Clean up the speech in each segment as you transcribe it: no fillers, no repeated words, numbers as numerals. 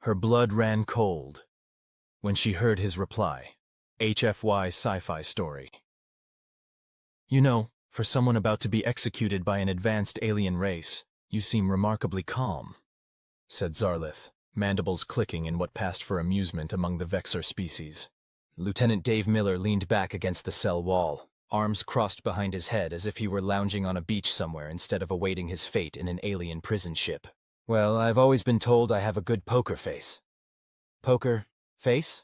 Her blood ran cold when she heard his reply. HFY Sci-Fi story. You know, for someone about to be executed by an advanced alien race, you seem remarkably calm, said Zarlith, mandibles clicking in what passed for amusement among the Vex'ar species. Lieutenant Dave Miller leaned back against the cell wall, arms crossed behind his head as if he were lounging on a beach somewhere instead of awaiting his fate in an alien prison ship. Well, I've always been told I have a good poker face. Poker face?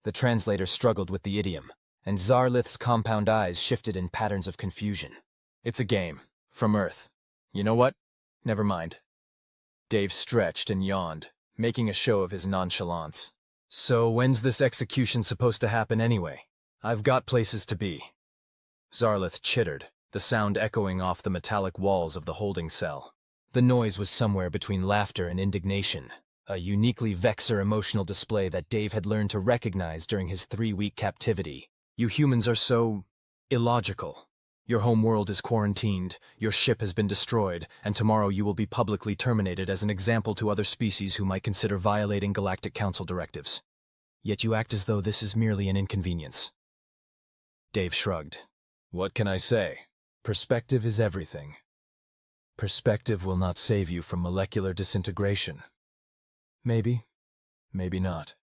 The translator struggled with the idiom, and Zarlith's compound eyes shifted in patterns of confusion. It's a game. From Earth. You know what? Never mind. Dave stretched and yawned, making a show of his nonchalance. So when's this execution supposed to happen anyway? I've got places to be. Zarlith chittered, the sound echoing off the metallic walls of the holding cell. The noise was somewhere between laughter and indignation, a uniquely Vex'ar emotional display that Dave had learned to recognize during his 3-week captivity. You humans are so illogical. Your home world is quarantined, your ship has been destroyed, and tomorrow you will be publicly terminated as an example to other species who might consider violating Galactic Council directives. Yet you act as though this is merely an inconvenience. Dave shrugged. What can I say? Perspective is everything. Perspective will not save you from molecular disintegration. Maybe, maybe not.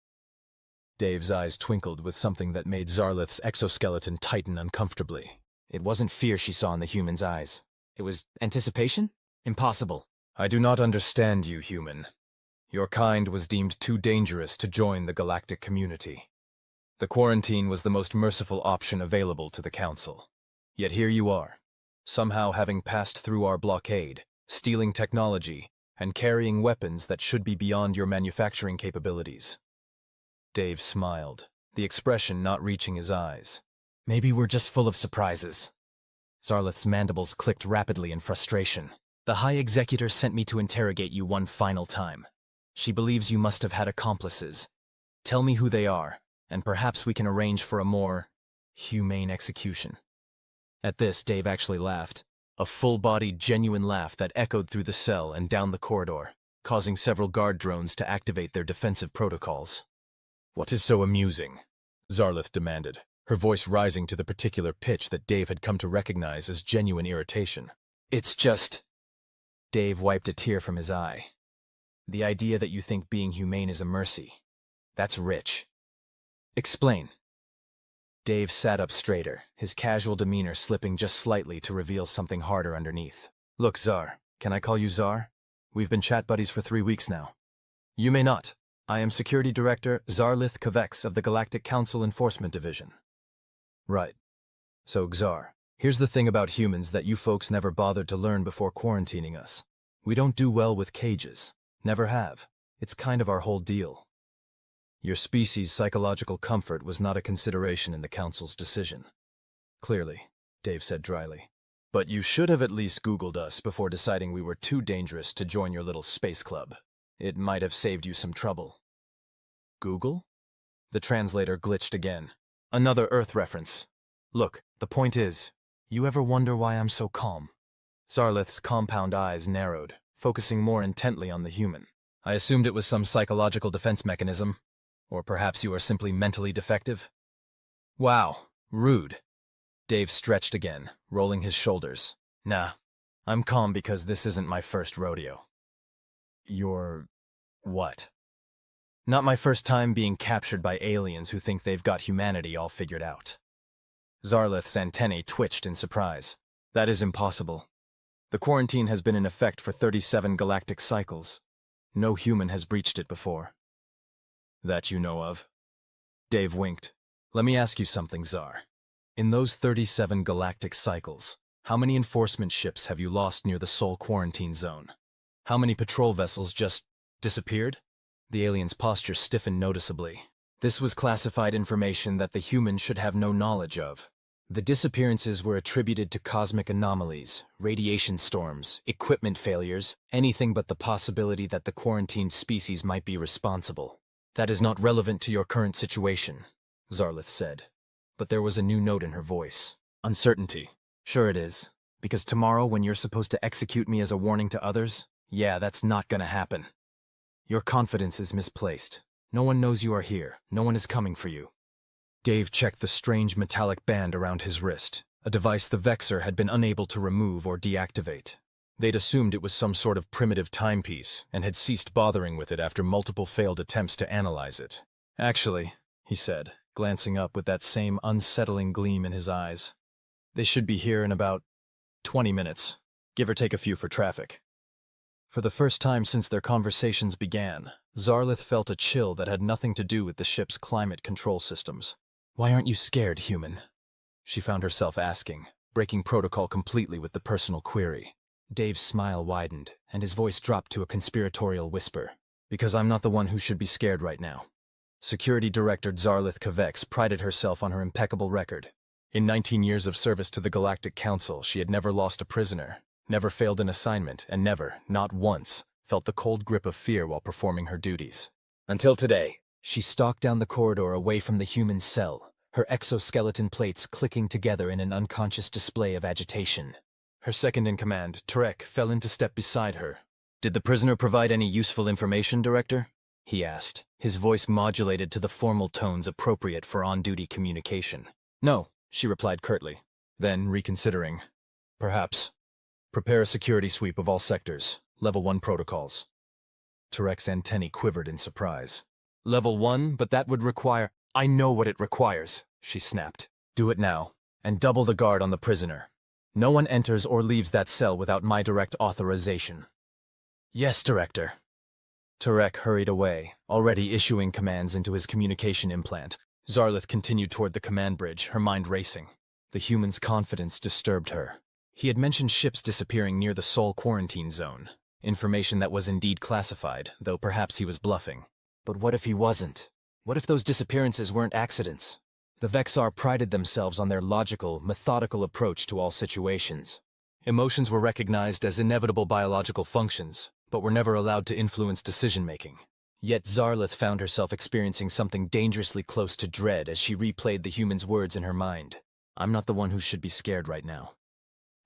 Dave's eyes twinkled with something that made Zarlith's exoskeleton tighten uncomfortably. It wasn't fear she saw in the human's eyes. It was anticipation? Impossible. I do not understand you, human. Your kind was deemed too dangerous to join the galactic community. The quarantine was the most merciful option available to the Council. Yet here you are, somehow having passed through our blockade, stealing technology, and carrying weapons that should be beyond your manufacturing capabilities. Dave smiled, the expression not reaching his eyes. Maybe we're just full of surprises. Zarlith's mandibles clicked rapidly in frustration. The High Executor sent me to interrogate you one final time. She believes you must have had accomplices. Tell me who they are, and perhaps we can arrange for a more humane execution. At this, Dave actually laughed. A full-bodied, genuine laugh that echoed through the cell and down the corridor, causing several guard drones to activate their defensive protocols. What is so amusing? Zarlith demanded, her voice rising to the particular pitch that Dave had come to recognize as genuine irritation. It's just... Dave wiped a tear from his eye. The idea that you think being humane is a mercy. That's rich. Explain. Dave sat up straighter, his casual demeanor slipping just slightly to reveal something harder underneath. Look, Zar, can I call you Zar? We've been chat buddies for 3 weeks now. You may not. I am Security Director Zarlith Kovex of the Galactic Council Enforcement Division. Right. So, Xar, here's the thing about humans that you folks never bothered to learn before quarantining us. We don't do well with cages. Never have. It's kind of our whole deal. Your species' psychological comfort was not a consideration in the Council's decision. Clearly, Dave said dryly. But you should have at least Googled us before deciding we were too dangerous to join your little space club. It might have saved you some trouble. Google? The translator glitched again. Another Earth reference. Look, the point is, you ever wonder why I'm so calm? Zarlith's compound eyes narrowed, focusing more intently on the human. I assumed it was some psychological defense mechanism. Or perhaps you are simply mentally defective? Wow, rude. Dave stretched again, rolling his shoulders. Nah, I'm calm because this isn't my first rodeo. Your... what? Not my first time being captured by aliens who think they've got humanity all figured out. Zarlith's antennae twitched in surprise. That is impossible. The quarantine has been in effect for 37 galactic cycles. No human has breached it before. That you know of. Dave winked. Let me ask you something, Zar. In those 37 galactic cycles, how many enforcement ships have you lost near the Sol quarantine zone? How many patrol vessels just disappeared? The alien's posture stiffened noticeably. This was classified information that the human should have no knowledge of. The disappearances were attributed to cosmic anomalies, radiation storms, equipment failures, anything but the possibility that the quarantined species might be responsible. That is not relevant to your current situation, Zarlith said. But there was a new note in her voice. Uncertainty. Sure it is. Because tomorrow when you're supposed to execute me as a warning to others, yeah, that's not gonna happen. Your confidence is misplaced. No one knows you are here. No one is coming for you. Dave checked the strange metallic band around his wrist, a device the Vex'ar had been unable to remove or deactivate. They'd assumed it was some sort of primitive timepiece and had ceased bothering with it after multiple failed attempts to analyze it. Actually, he said, glancing up with that same unsettling gleam in his eyes, they should be here in about 20 minutes, give or take a few for traffic. For the first time since their conversations began, Zarlith felt a chill that had nothing to do with the ship's climate control systems. Why aren't you scared, human? She found herself asking, breaking protocol completely with the personal query. Dave's smile widened, and his voice dropped to a conspiratorial whisper. Because I'm not the one who should be scared right now. Security Director Zarlith Kavex prided herself on her impeccable record. In 19 years of service to the Galactic Council, she had never lost a prisoner, never failed an assignment, and never, not once, felt the cold grip of fear while performing her duties. Until today, she stalked down the corridor away from the human cell, her exoskeleton plates clicking together in an unconscious display of agitation. Her second-in-command, Tarek, fell into step beside her. Did the prisoner provide any useful information, Director? He asked, his voice modulated to the formal tones appropriate for on-duty communication. No, she replied curtly. Then, reconsidering, perhaps. Prepare a security sweep of all sectors. Level 1 protocols. Tarek's antennae quivered in surprise. Level 1, but that would require— I know what it requires, she snapped. Do it now, and double the guard on the prisoner. No one enters or leaves that cell without my direct authorization. Yes, Director. Tarek hurried away, already issuing commands into his communication implant. Zarlith continued toward the command bridge, her mind racing. The human's confidence disturbed her. He had mentioned ships disappearing near the Sol quarantine zone, information that was indeed classified, though perhaps he was bluffing. But what if he wasn't? What if those disappearances weren't accidents? The Vex'ar prided themselves on their logical, methodical approach to all situations. Emotions were recognized as inevitable biological functions, but were never allowed to influence decision-making. Yet Zarlith found herself experiencing something dangerously close to dread as she replayed the human's words in her mind. I'm not the one who should be scared right now.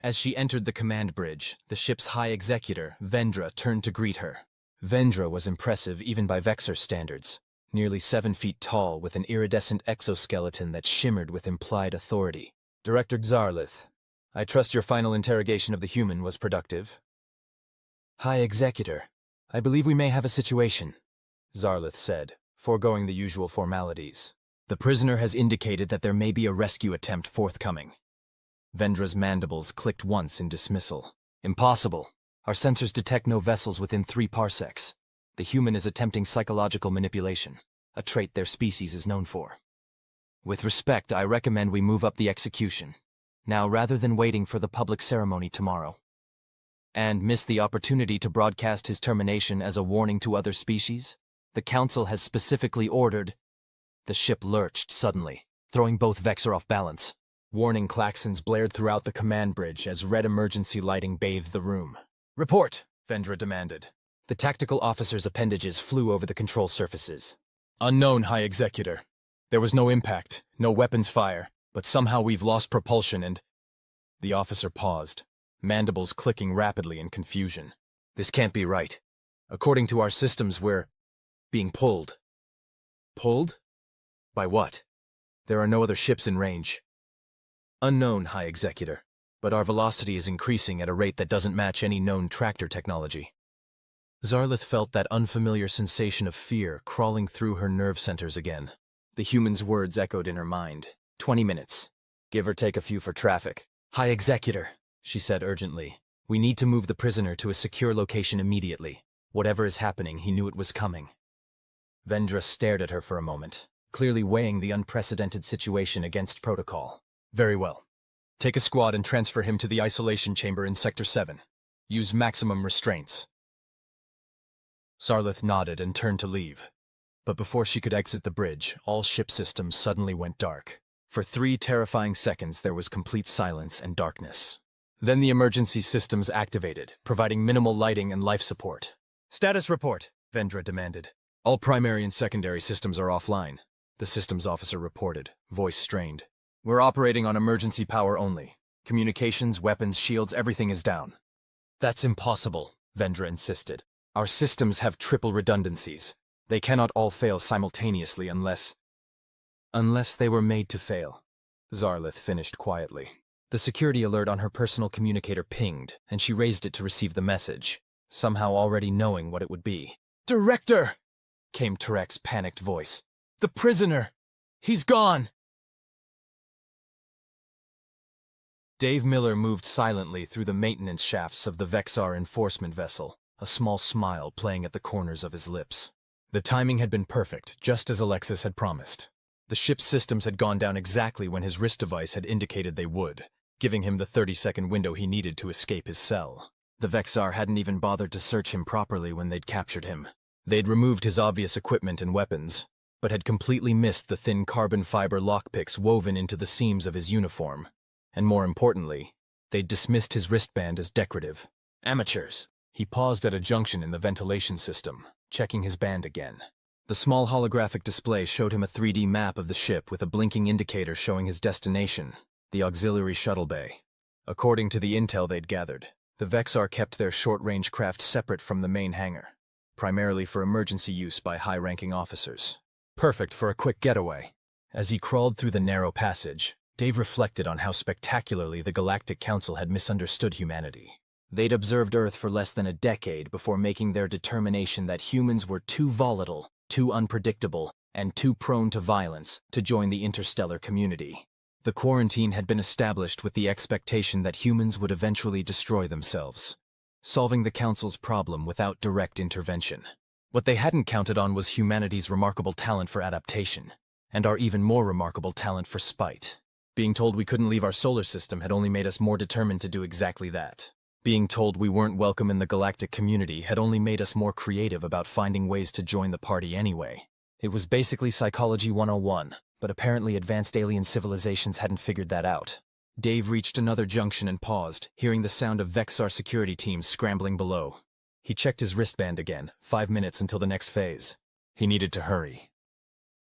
As she entered the command bridge, the ship's high executor, Vendra, turned to greet her. Vendra was impressive even by Vex'ar standards. Nearly 7 feet tall, with an iridescent exoskeleton that shimmered with implied authority. Director Zarlith, I trust your final interrogation of the human was productive. High Executor, I believe we may have a situation, Zarlith said, foregoing the usual formalities. The prisoner has indicated that there may be a rescue attempt forthcoming. Vendra's mandibles clicked once in dismissal. Impossible. Our sensors detect no vessels within 3 parsecs. The human is attempting psychological manipulation, a trait their species is known for. With respect, I recommend we move up the execution, now rather than waiting for the public ceremony tomorrow. And miss the opportunity to broadcast his termination as a warning to other species? The Council has specifically ordered— The ship lurched suddenly, throwing both Vex'ar off balance. Warning klaxons blared throughout the command bridge as red emergency lighting bathed the room. Report, Vendra demanded. The tactical officer's appendages flew over the control surfaces. Unknown, High Executor. There was no impact, no weapons fire, but somehow we've lost propulsion and— The officer paused, mandibles clicking rapidly in confusion. This can't be right. According to our systems, we're being pulled. Pulled? By what? There are no other ships in range. Unknown, High Executor, but our velocity is increasing at a rate that doesn't match any known tractor technology. Zarlith felt that unfamiliar sensation of fear crawling through her nerve centers again. The human's words echoed in her mind. 20 minutes. Give or take a few for traffic. High Executor, she said urgently. We need to move the prisoner to a secure location immediately. Whatever is happening, he knew it was coming. Vendra stared at her for a moment, clearly weighing the unprecedented situation against protocol. Very well. Take a squad and transfer him to the isolation chamber in Sector 7. Use maximum restraints. Zarlith nodded and turned to leave. But before she could exit the bridge, all ship systems suddenly went dark. For 3 terrifying seconds there was complete silence and darkness. Then the emergency systems activated, providing minimal lighting and life support. Status report, Vendra demanded. All primary and secondary systems are offline, the systems officer reported, voice strained. We're operating on emergency power only. Communications, weapons, shields, everything is down. That's impossible, Vendra insisted. Our systems have triple redundancies. They cannot all fail simultaneously unless they were made to fail, Zarlith finished quietly. The security alert on her personal communicator pinged, and she raised it to receive the message, somehow already knowing what it would be. "Director!" came Tarek's panicked voice. "The prisoner! He's gone!" Dave Miller moved silently through the maintenance shafts of the Vex'ar enforcement vessel, a small smile playing at the corners of his lips. The timing had been perfect, just as Alexis had promised. The ship's systems had gone down exactly when his wrist device had indicated they would, giving him the 30-second window he needed to escape his cell. The Vex'ar hadn't even bothered to search him properly when they'd captured him. They'd removed his obvious equipment and weapons, but had completely missed the thin carbon fiber lockpicks woven into the seams of his uniform. And more importantly, they'd dismissed his wristband as decorative. Amateurs. He paused at a junction in the ventilation system, checking his band again. The small holographic display showed him a 3D map of the ship with a blinking indicator showing his destination, the auxiliary shuttle bay. According to the intel they'd gathered, the Vex'ar kept their short-range craft separate from the main hangar, primarily for emergency use by high-ranking officers. Perfect for a quick getaway. As he crawled through the narrow passage, Dave reflected on how spectacularly the Galactic Council had misunderstood humanity. They'd observed Earth for less than a decade before making their determination that humans were too volatile, too unpredictable, and too prone to violence to join the interstellar community. The quarantine had been established with the expectation that humans would eventually destroy themselves, solving the Council's problem without direct intervention. What they hadn't counted on was humanity's remarkable talent for adaptation, and our even more remarkable talent for spite. Being told we couldn't leave our solar system had only made us more determined to do exactly that. Being told we weren't welcome in the galactic community had only made us more creative about finding ways to join the party anyway. It was basically Psychology 101, but apparently advanced alien civilizations hadn't figured that out. Dave reached another junction and paused, hearing the sound of Vex'ar security teams scrambling below. He checked his wristband again, 5 minutes until the next phase. He needed to hurry.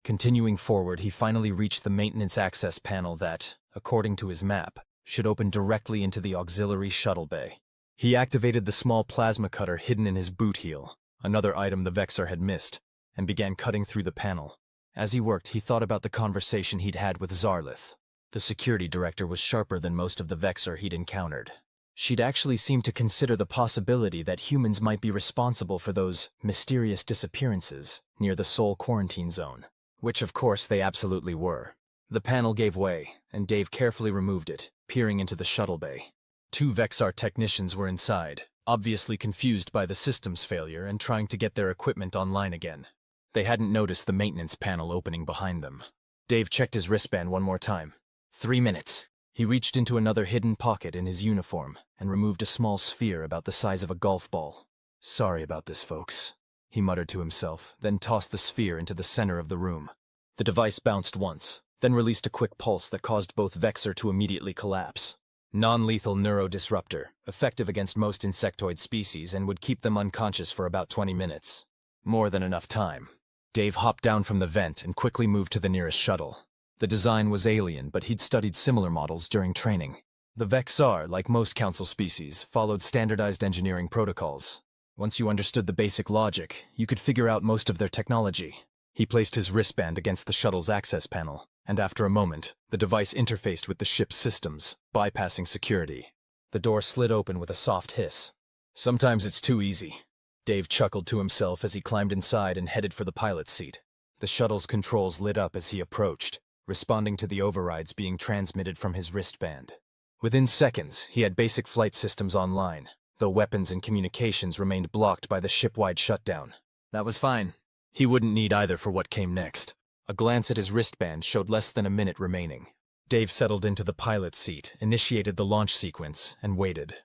Continuing forward, he finally reached the maintenance access panel that, according to his map, should open directly into the auxiliary shuttle bay. He activated the small plasma cutter hidden in his boot heel, another item the Vex'ar had missed, and began cutting through the panel. As he worked, he thought about the conversation he'd had with Zarlith. The security director was sharper than most of the Vex'ar he'd encountered. She'd actually seemed to consider the possibility that humans might be responsible for those mysterious disappearances near the Sol quarantine zone, which of course they absolutely were. The panel gave way, and Dave carefully removed it, peering into the shuttle bay. 2 Vex'ar technicians were inside, obviously confused by the system's failure and trying to get their equipment online again. They hadn't noticed the maintenance panel opening behind them. Dave checked his wristband one more time. 3 minutes. He reached into another hidden pocket in his uniform and removed a small sphere about the size of a golf ball. "Sorry about this, folks," he muttered to himself, then tossed the sphere into the center of the room. The device bounced once, then released a quick pulse that caused both Vex'ar to immediately collapse. Non-lethal neurodisruptor, effective against most insectoid species and would keep them unconscious for about 20 minutes. More than enough time. Dave hopped down from the vent and quickly moved to the nearest shuttle. The design was alien, but he'd studied similar models during training. The Vex'ar, like most Council species, followed standardized engineering protocols. Once you understood the basic logic, you could figure out most of their technology. He placed his wristband against the shuttle's access panel, and after a moment, the device interfaced with the ship's systems, bypassing security. The door slid open with a soft hiss. "Sometimes it's too easy." Dave chuckled to himself as he climbed inside and headed for the pilot's seat. The shuttle's controls lit up as he approached, responding to the overrides being transmitted from his wristband. Within seconds, he had basic flight systems online, though weapons and communications remained blocked by the ship-wide shutdown. That was fine. He wouldn't need either for what came next. A glance at his wristband showed less than a minute remaining. Dave settled into the pilot's seat, initiated the launch sequence, and waited.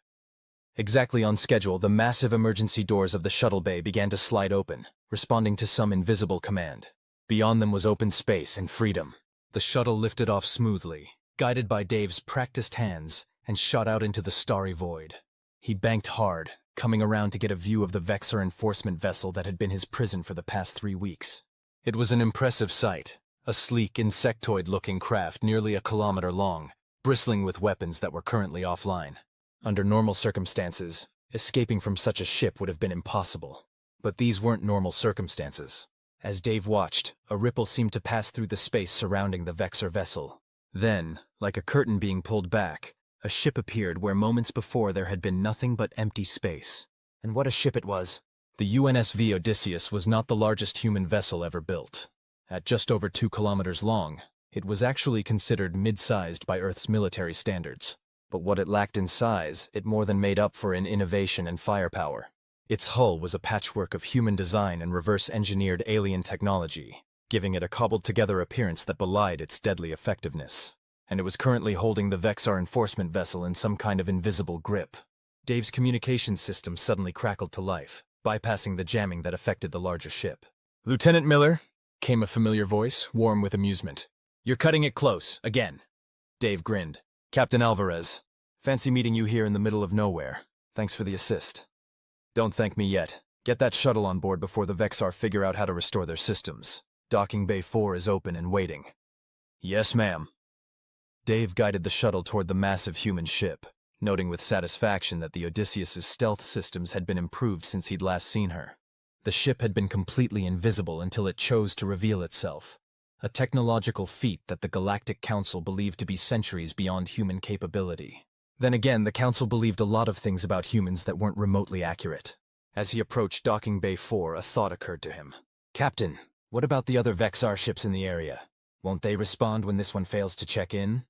Exactly on schedule, the massive emergency doors of the shuttle bay began to slide open, responding to some invisible command. Beyond them was open space and freedom. The shuttle lifted off smoothly, guided by Dave's practiced hands, and shot out into the starry void. He banked hard, coming around to get a view of the Vex'ar enforcement vessel that had been his prison for the past 3 weeks. It was an impressive sight, a sleek, insectoid-looking craft nearly a kilometer long, bristling with weapons that were currently offline. Under normal circumstances, escaping from such a ship would have been impossible. But these weren't normal circumstances. As Dave watched, a ripple seemed to pass through the space surrounding the Vex'ar vessel. Then, like a curtain being pulled back, a ship appeared where moments before there had been nothing but empty space. And what a ship it was! The UNSV Odysseus was not the largest human vessel ever built. At just over 2 kilometers long, it was actually considered mid-sized by Earth's military standards. But what it lacked in size, it more than made up for in innovation and firepower. Its hull was a patchwork of human design and reverse-engineered alien technology, giving it a cobbled-together appearance that belied its deadly effectiveness. And it was currently holding the Vex'ar enforcement vessel in some kind of invisible grip. Dave's communication system suddenly crackled to life, bypassing the jamming that affected the larger ship. "Lieutenant Miller," came a familiar voice, warm with amusement. "You're cutting it close, again." Dave grinned. "Captain Alvarez, fancy meeting you here in the middle of nowhere. Thanks for the assist." "Don't thank me yet. Get that shuttle on board before the Vex'ar figure out how to restore their systems. Docking Bay 4 is open and waiting." "Yes, ma'am." Dave guided the shuttle toward the massive human ship, noting with satisfaction that the Odysseus's stealth systems had been improved since he'd last seen her. The ship had been completely invisible until it chose to reveal itself, a technological feat that the Galactic Council believed to be centuries beyond human capability. Then again, the Council believed a lot of things about humans that weren't remotely accurate. As he approached Docking Bay 4, a thought occurred to him. "Captain, what about the other Vex'ar ships in the area? Won't they respond when this one fails to check in?"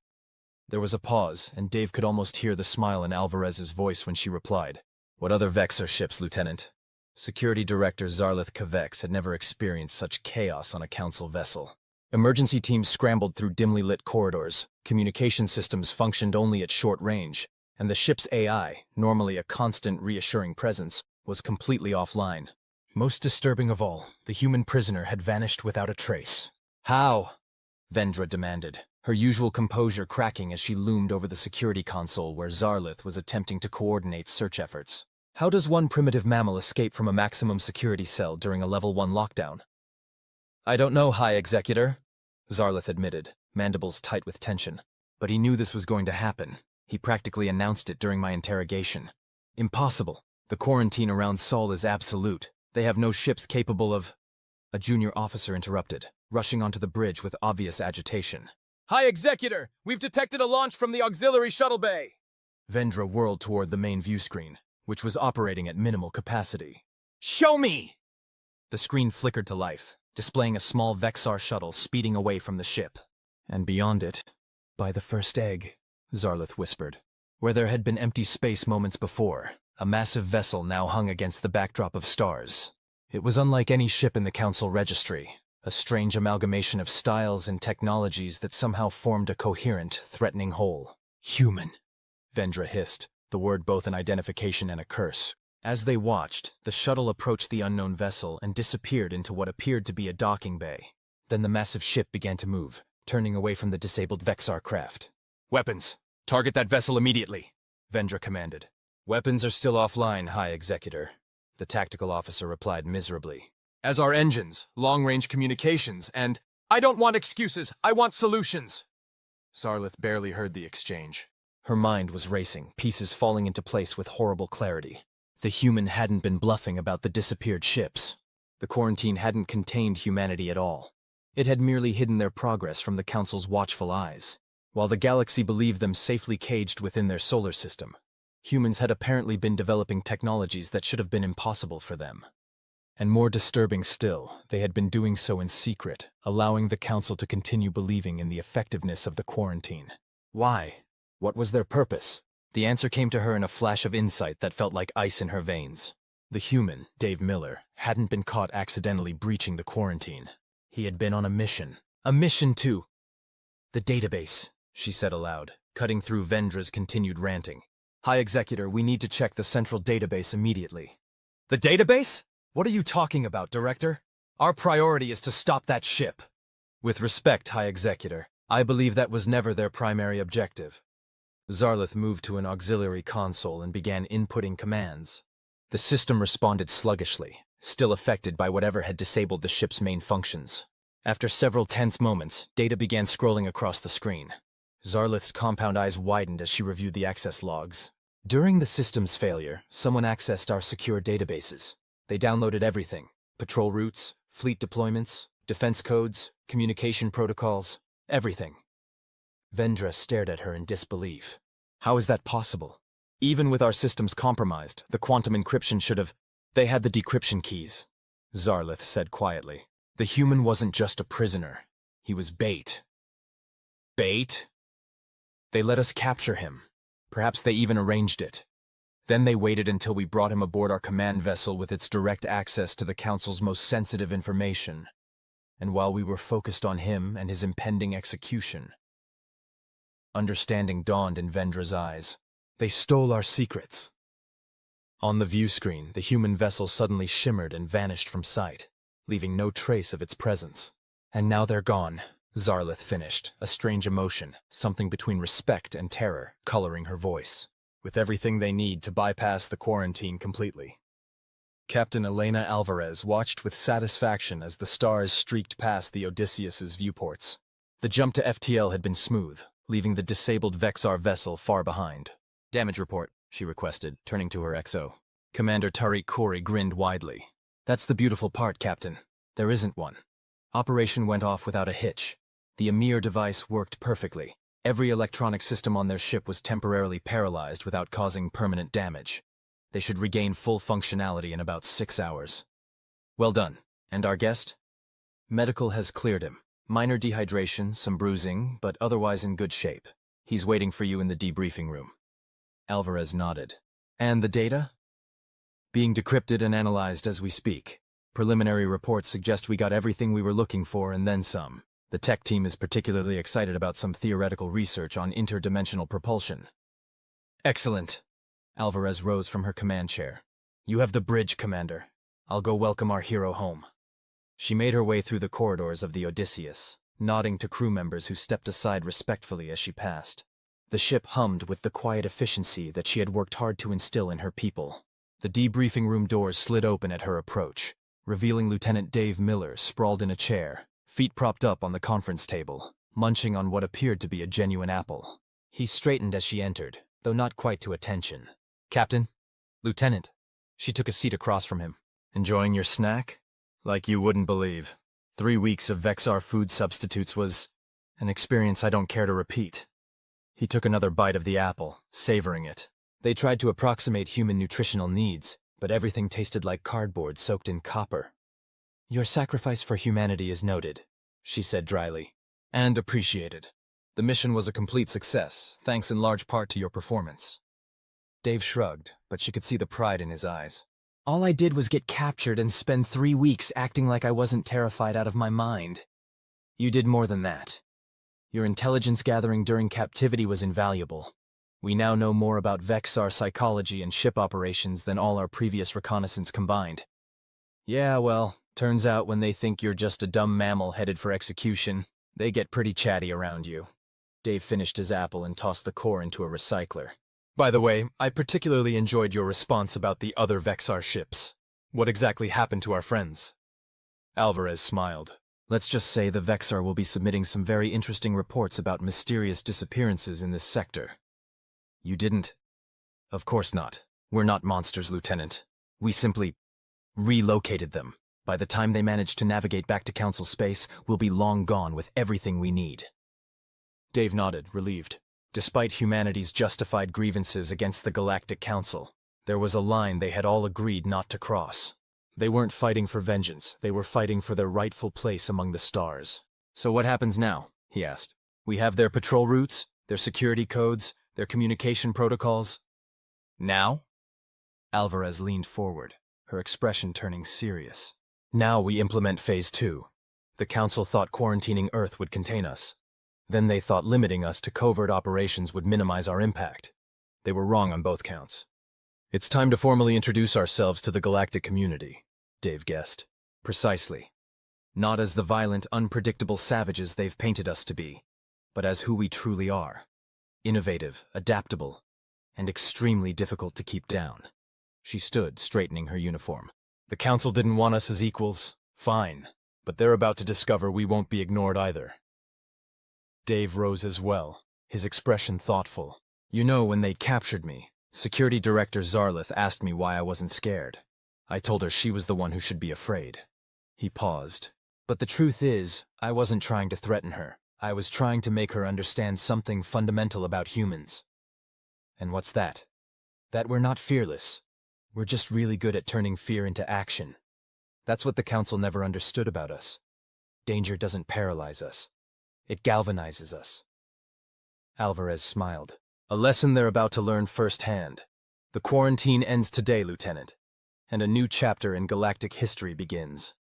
There was a pause, and Dave could almost hear the smile in Alvarez's voice when she replied. "What other Vex'ar ships, Lieutenant?" Security Director Zarlith Kavex had never experienced such chaos on a Council vessel. Emergency teams scrambled through dimly lit corridors, communication systems functioned only at short range, and the ship's AI, normally a constant, reassuring presence, was completely offline. Most disturbing of all, the human prisoner had vanished without a trace. "How?" Vendra demanded, her usual composure cracking as she loomed over the security console where Zarlith was attempting to coordinate search efforts. "How does one primitive mammal escape from a maximum security cell during a Level 1 lockdown?" "I don't know, High Executor," Zarlith admitted, mandibles tight with tension. "But he knew this was going to happen. He practically announced it during my interrogation. Impossible. The quarantine around Sol is absolute. They have no ships capable of—" A junior officer interrupted, rushing onto the bridge with obvious agitation. "High Executor, we've detected a launch from the auxiliary shuttle bay!" Vendra whirled toward the main view screen, which was operating at minimal capacity. "Show me!" The screen flickered to life, displaying a small Vex'ar shuttle speeding away from the ship. And beyond it, "By the first egg," Zarlith whispered. Where there had been empty space moments before, a massive vessel now hung against the backdrop of stars. It was unlike any ship in the Council registry, a strange amalgamation of styles and technologies that somehow formed a coherent, threatening whole. "Human," Vendra hissed, the word both an identification and a curse. As they watched, the shuttle approached the unknown vessel and disappeared into what appeared to be a docking bay. Then the massive ship began to move, turning away from the disabled Vex'ar craft. "Weapons! Target that vessel immediately!" Vendra commanded. "Weapons are still offline, High Executor," the tactical officer replied miserably. "As are engines, long-range communications, and—" "I don't want excuses, I want solutions!" Zarlith barely heard the exchange. Her mind was racing, pieces falling into place with horrible clarity. The human hadn't been bluffing about the disappeared ships. The quarantine hadn't contained humanity at all. It had merely hidden their progress from the Council's watchful eyes. While the galaxy believed them safely caged within their solar system, humans had apparently been developing technologies that should have been impossible for them. And more disturbing still, they had been doing so in secret, allowing the Council to continue believing in the effectiveness of the quarantine. Why? What was their purpose? The answer came to her in a flash of insight that felt like ice in her veins. The human, Dave Miller, hadn't been caught accidentally breaching the quarantine. He had been on a mission. A mission to the database, she said aloud, cutting through Vendra's continued ranting. "High Executor, we need to check the central database immediately." "The database? What are you talking about, Director? Our priority is to stop that ship." "With respect, High Executor, I believe that was never their primary objective." Zarlith moved to an auxiliary console and began inputting commands. The system responded sluggishly, still affected by whatever had disabled the ship's main functions. After several tense moments, data began scrolling across the screen. Zarlith's compound eyes widened as she reviewed the access logs. "During the system's failure, someone accessed our secure databases. They downloaded everything. Patrol routes, fleet deployments, defense codes, communication protocols, everything. Vendra stared at her in disbelief. How is that possible? Even with our systems compromised, the quantum encryption should have... They had the decryption keys, Zarlith said quietly. The human wasn't just a prisoner. He was bait. Bait? They let us capture him. Perhaps they even arranged it. Then they waited until we brought him aboard our command vessel with its direct access to the Council's most sensitive information. And while we were focused on him and his impending execution, understanding dawned in Vendra's eyes. They stole our secrets. On the view screen, the human vessel suddenly shimmered and vanished from sight, leaving no trace of its presence. And now they're gone, Zarlith finished, a strange emotion, something between respect and terror, coloring her voice. With everything they need to bypass the quarantine completely. Captain Elena Alvarez watched with satisfaction as the stars streaked past the Odysseus's viewports. The jump to FTL had been smooth, leaving the disabled Vex'ar vessel far behind. Damage report, she requested, turning to her XO. Commander Tariq Khoury grinned widely. That's the beautiful part, Captain. There isn't one. Operation went off without a hitch. The Emir device worked perfectly. Every electronic system on their ship was temporarily paralyzed without causing permanent damage. They should regain full functionality in about 6 hours. Well done. And our guest? Medical has cleared him. Minor dehydration, some bruising, but otherwise in good shape. He's waiting for you in the debriefing room. Alvarez nodded. And the data? Being decrypted and analyzed as we speak. Preliminary reports suggest we got everything we were looking for and then some. The tech team is particularly excited about some theoretical research on interdimensional propulsion. Excellent. Alvarez rose from her command chair. You have the bridge, Commander. I'll go welcome our hero home. She made her way through the corridors of the Odysseus, nodding to crew members who stepped aside respectfully as she passed. The ship hummed with the quiet efficiency that she had worked hard to instill in her people. The debriefing room doors slid open at her approach, revealing Lieutenant Dave Miller sprawled in a chair, feet propped up on the conference table, munching on what appeared to be a genuine apple. He straightened as she entered, though not quite to attention. Captain? Lieutenant. She took a seat across from him. Enjoying your snack? Like you wouldn't believe. 3 weeks of Vex'ar food substitutes was an experience I don't care to repeat. He took another bite of the apple, savoring it. They tried to approximate human nutritional needs, but everything tasted like cardboard soaked in copper. Your sacrifice for humanity is noted, she said dryly. And appreciated. The mission was a complete success, thanks in large part to your performance. Dave shrugged, but she could see the pride in his eyes. All I did was get captured and spend 3 weeks acting like I wasn't terrified out of my mind. You did more than that. Your intelligence gathering during captivity was invaluable. We now know more about Vex'ar psychology and ship operations than all our previous reconnaissance combined. Yeah, well, turns out when they think you're just a dumb mammal headed for execution, they get pretty chatty around you. Dave finished his apple and tossed the core into a recycler. By the way, I particularly enjoyed your response about the other Vex'ar ships. What exactly happened to our friends? Alvarez smiled. Let's just say the Vex'ar will be submitting some very interesting reports about mysterious disappearances in this sector. You didn't? Of course not. We're not monsters, Lieutenant. We simply relocated them. By the time they manage to navigate back to Council space, we'll be long gone with everything we need. Dave nodded, relieved. Despite humanity's justified grievances against the Galactic Council, there was a line they had all agreed not to cross. They weren't fighting for vengeance, they were fighting for their rightful place among the stars. So what happens now? He asked. We have their patrol routes, their security codes, their communication protocols. Now? Alvarez leaned forward, her expression turning serious. Now we implement Phase 2. The Council thought quarantining Earth would contain us. Then they thought limiting us to covert operations would minimize our impact. They were wrong on both counts. It's time to formally introduce ourselves to the galactic community, Dave guessed. Precisely. Not as the violent, unpredictable savages they've painted us to be, but as who we truly are. Innovative, adaptable, and extremely difficult to keep down. She stood, straightening her uniform. The Council didn't want us as equals. Fine. But they're about to discover we won't be ignored either. Dave rose as well, his expression thoughtful. You know, when they captured me, Security Director Zarlith asked me why I wasn't scared. I told her she was the one who should be afraid. He paused. But the truth is, I wasn't trying to threaten her. I was trying to make her understand something fundamental about humans. And what's that? That we're not fearless. We're just really good at turning fear into action. That's what the Council never understood about us. Danger doesn't paralyze us. It galvanizes us. Alvarez smiled. A lesson they're about to learn firsthand. The quarantine ends today, Lieutenant, and a new chapter in galactic history begins.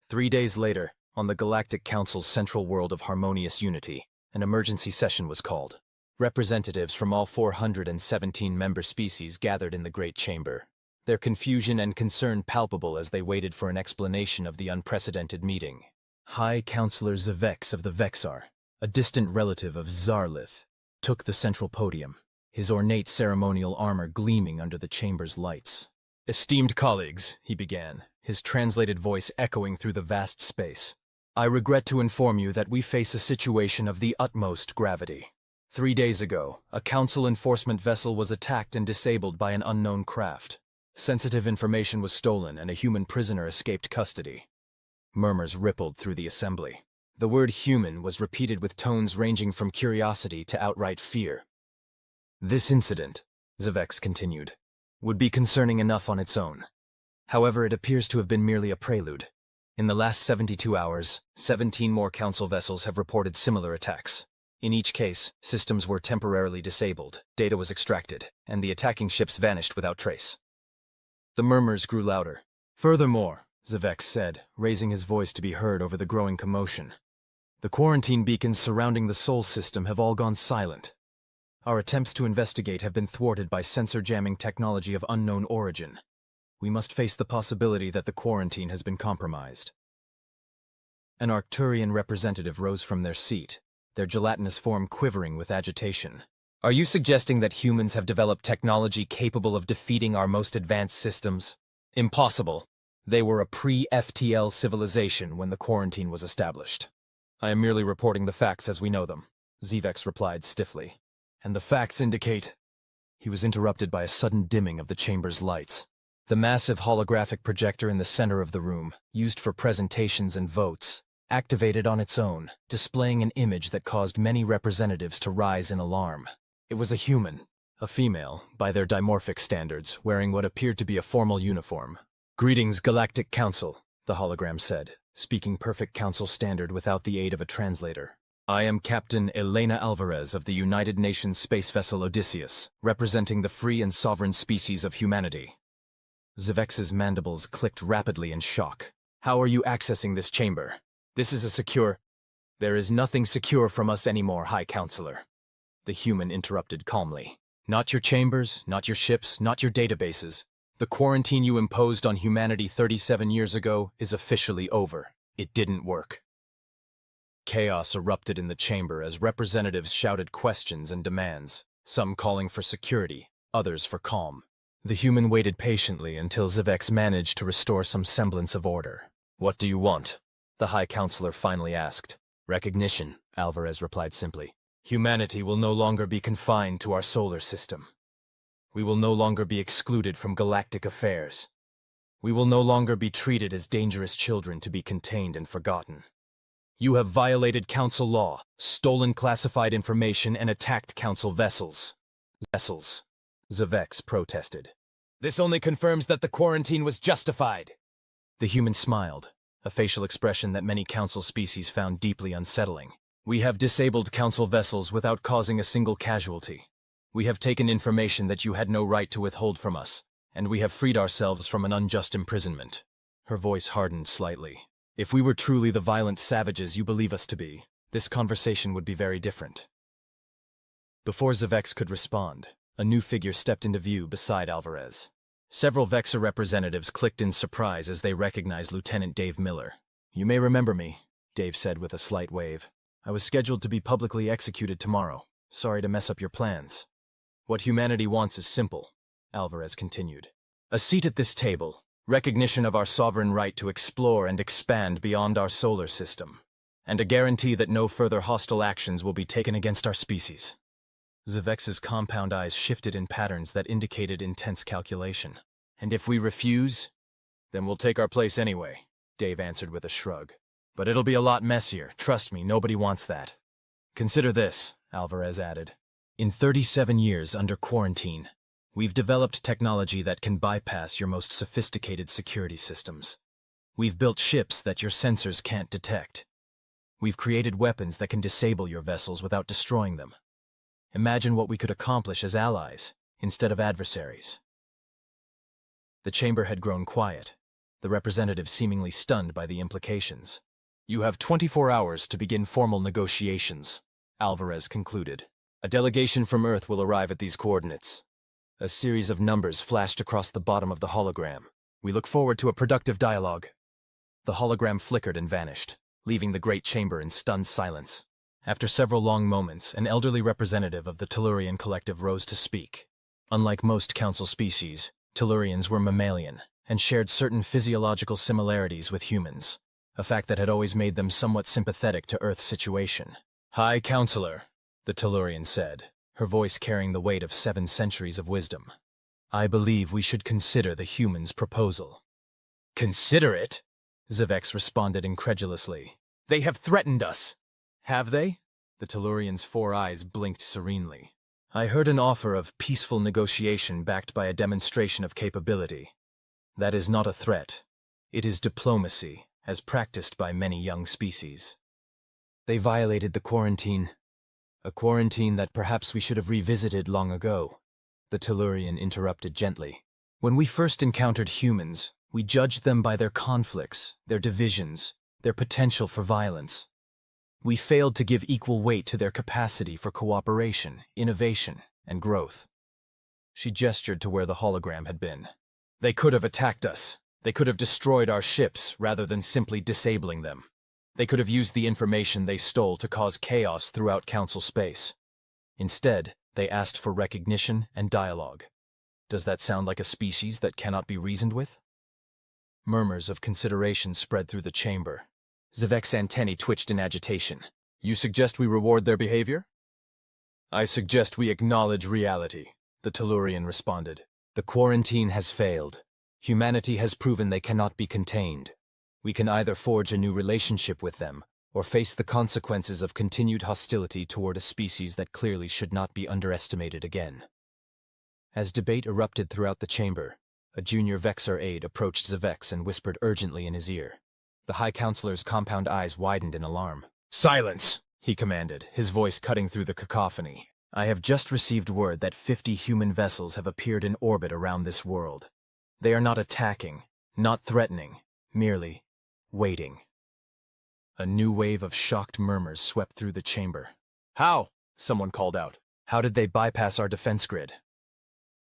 3 days later, on the Galactic Council's central world of harmonious unity, an emergency session was called. Representatives from all 417 member species gathered in the Great Chamber, their confusion and concern palpable as they waited for an explanation of the unprecedented meeting. High Counselor Zvex of the Vex'ar, a distant relative of Zarlith, took the central podium, his ornate ceremonial armor gleaming under the chamber's lights. "Esteemed colleagues," he began, his translated voice echoing through the vast space, "I regret to inform you that we face a situation of the utmost gravity. 3 days ago, a Council enforcement vessel was attacked and disabled by an unknown craft. Sensitive information was stolen and a human prisoner escaped custody." Murmurs rippled through the assembly. The word human was repeated with tones ranging from curiosity to outright fear. "This incident," Zvex continued, "would be concerning enough on its own. However, it appears to have been merely a prelude. In the last 72 hours, 17 more Council vessels have reported similar attacks. In each case, systems were temporarily disabled, data was extracted, and the attacking ships vanished without trace." The murmurs grew louder. "Furthermore," Zvex said, raising his voice to be heard over the growing commotion, "the quarantine beacons surrounding the Sol system have all gone silent. Our attempts to investigate have been thwarted by sensor-jamming technology of unknown origin. We must face the possibility that the quarantine has been compromised." An Arcturian representative rose from their seat, their gelatinous form quivering with agitation. "Are you suggesting that humans have developed technology capable of defeating our most advanced systems? Impossible. They were a pre-FTL civilization when the quarantine was established." "I am merely reporting the facts as we know them," Zvex replied stiffly. "And the facts indicate—" He was interrupted by a sudden dimming of the chamber's lights. The massive holographic projector in the center of the room, used for presentations and votes, activated on its own, displaying an image that caused many representatives to rise in alarm. It was a human, a female, by their dimorphic standards, wearing what appeared to be a formal uniform. "Greetings, Galactic Council," the hologram said, speaking perfect Council standard without the aid of a translator. "I am Captain Elena Alvarez of the United Nations space vessel Odysseus, representing the free and sovereign species of humanity." Zvex's mandibles clicked rapidly in shock. "How are you accessing this chamber? This is a secure—" "There is nothing secure from us anymore, High Counselor," the human interrupted calmly. "Not your chambers, not your ships, not your databases. The quarantine you imposed on humanity 37 years ago is officially over. It didn't work." Chaos erupted in the chamber as representatives shouted questions and demands, some calling for security, others for calm. The human waited patiently until Zvex managed to restore some semblance of order. "What do you want?" the High Counselor finally asked. "Recognition," Alvarez replied simply. "Humanity will no longer be confined to our solar system. We will no longer be excluded from galactic affairs. We will no longer be treated as dangerous children to be contained and forgotten. You have violated Council law, stolen classified information, and attacked Council vessels." "Vessels," Zvex protested. "This only confirms that the quarantine was justified." The human smiled, a facial expression that many Council species found deeply unsettling. "We have disabled Council vessels without causing a single casualty. We have taken information that you had no right to withhold from us, and we have freed ourselves from an unjust imprisonment." Her voice hardened slightly. "If we were truly the violent savages you believe us to be, this conversation would be very different." Before Zvex could respond, a new figure stepped into view beside Alvarez. Several Vex'ar representatives clicked in surprise as they recognized Lieutenant Dave Miller. "You may remember me," Dave said with a slight wave. "I was scheduled to be publicly executed tomorrow. Sorry to mess up your plans." "What humanity wants is simple," Alvarez continued. "A seat at this table, recognition of our sovereign right to explore and expand beyond our solar system, and a guarantee that no further hostile actions will be taken against our species." Zvex's compound eyes shifted in patterns that indicated intense calculation. "And if we refuse?" Then we'll take our place anyway, Dave answered with a shrug. But it'll be a lot messier, trust me, nobody wants that. Consider this, Alvarez added. In 37 years under quarantine, we've developed technology that can bypass your most sophisticated security systems. We've built ships that your sensors can't detect. We've created weapons that can disable your vessels without destroying them. Imagine what we could accomplish as allies, instead of adversaries. The chamber had grown quiet, the representative seemingly stunned by the implications. You have 24 hours to begin formal negotiations, Alvarez concluded. A delegation from Earth will arrive at these coordinates. A series of numbers flashed across the bottom of the hologram. We look forward to a productive dialogue. The hologram flickered and vanished, leaving the great chamber in stunned silence. After several long moments, an elderly representative of the Tellurian collective rose to speak. Unlike most council species, Tellurians were mammalian and shared certain physiological similarities with humans, a fact that had always made them somewhat sympathetic to Earth's situation. High Counselor, the Tellurian said, her voice carrying the weight of 7 centuries of wisdom. I believe we should consider the humans' proposal. Consider it? Zavex responded incredulously. They have threatened us. Have they? The Tellurian's 4 eyes blinked serenely. I heard an offer of peaceful negotiation backed by a demonstration of capability. That is not a threat. It is diplomacy, as practiced by many young species. They violated the quarantine. A quarantine that perhaps we should have revisited long ago, the Tellurian interrupted gently. When we first encountered humans, we judged them by their conflicts, their divisions, their potential for violence. We failed to give equal weight to their capacity for cooperation, innovation, and growth. She gestured to where the hologram had been. They could have attacked us. They could have destroyed our ships rather than simply disabling them. They could have used the information they stole to cause chaos throughout Council space. Instead, they asked for recognition and dialogue. Does that sound like a species that cannot be reasoned with? Murmurs of consideration spread through the chamber. Zavek's antennae twitched in agitation. You suggest we reward their behavior? I suggest we acknowledge reality, the Tellurian responded. The quarantine has failed. Humanity has proven they cannot be contained. We can either forge a new relationship with them, or face the consequences of continued hostility toward a species that clearly should not be underestimated again. As debate erupted throughout the chamber, a junior Vex'ar aide approached Zavex and whispered urgently in his ear. The High Counselor's compound eyes widened in alarm. Silence, he commanded, his voice cutting through the cacophony. I have just received word that 50 human vessels have appeared in orbit around this world. They are not attacking, not threatening, merely waiting. A new wave of shocked murmurs swept through the chamber. How? Someone called out. How did they bypass our defense grid?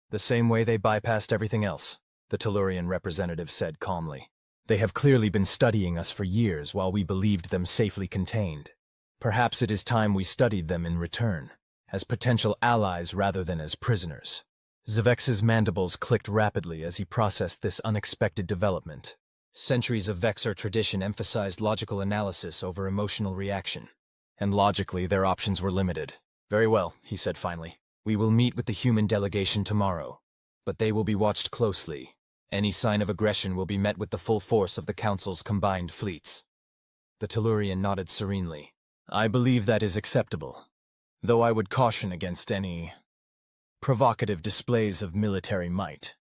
The same way they bypassed everything else, the Tellurian representative said calmly. They have clearly been studying us for years while we believed them safely contained. Perhaps it is time we studied them in return, as potential allies rather than as prisoners. Zavex's mandibles clicked rapidly as he processed this unexpected development. Centuries of Vex'ar tradition emphasized logical analysis over emotional reaction, and logically their options were limited. Very well, he said finally. We will meet with the human delegation tomorrow, but they will be watched closely. Any sign of aggression will be met with the full force of the Council's combined fleets. The Tellurian nodded serenely. I believe that is acceptable, though I would caution against any provocative displays of military might.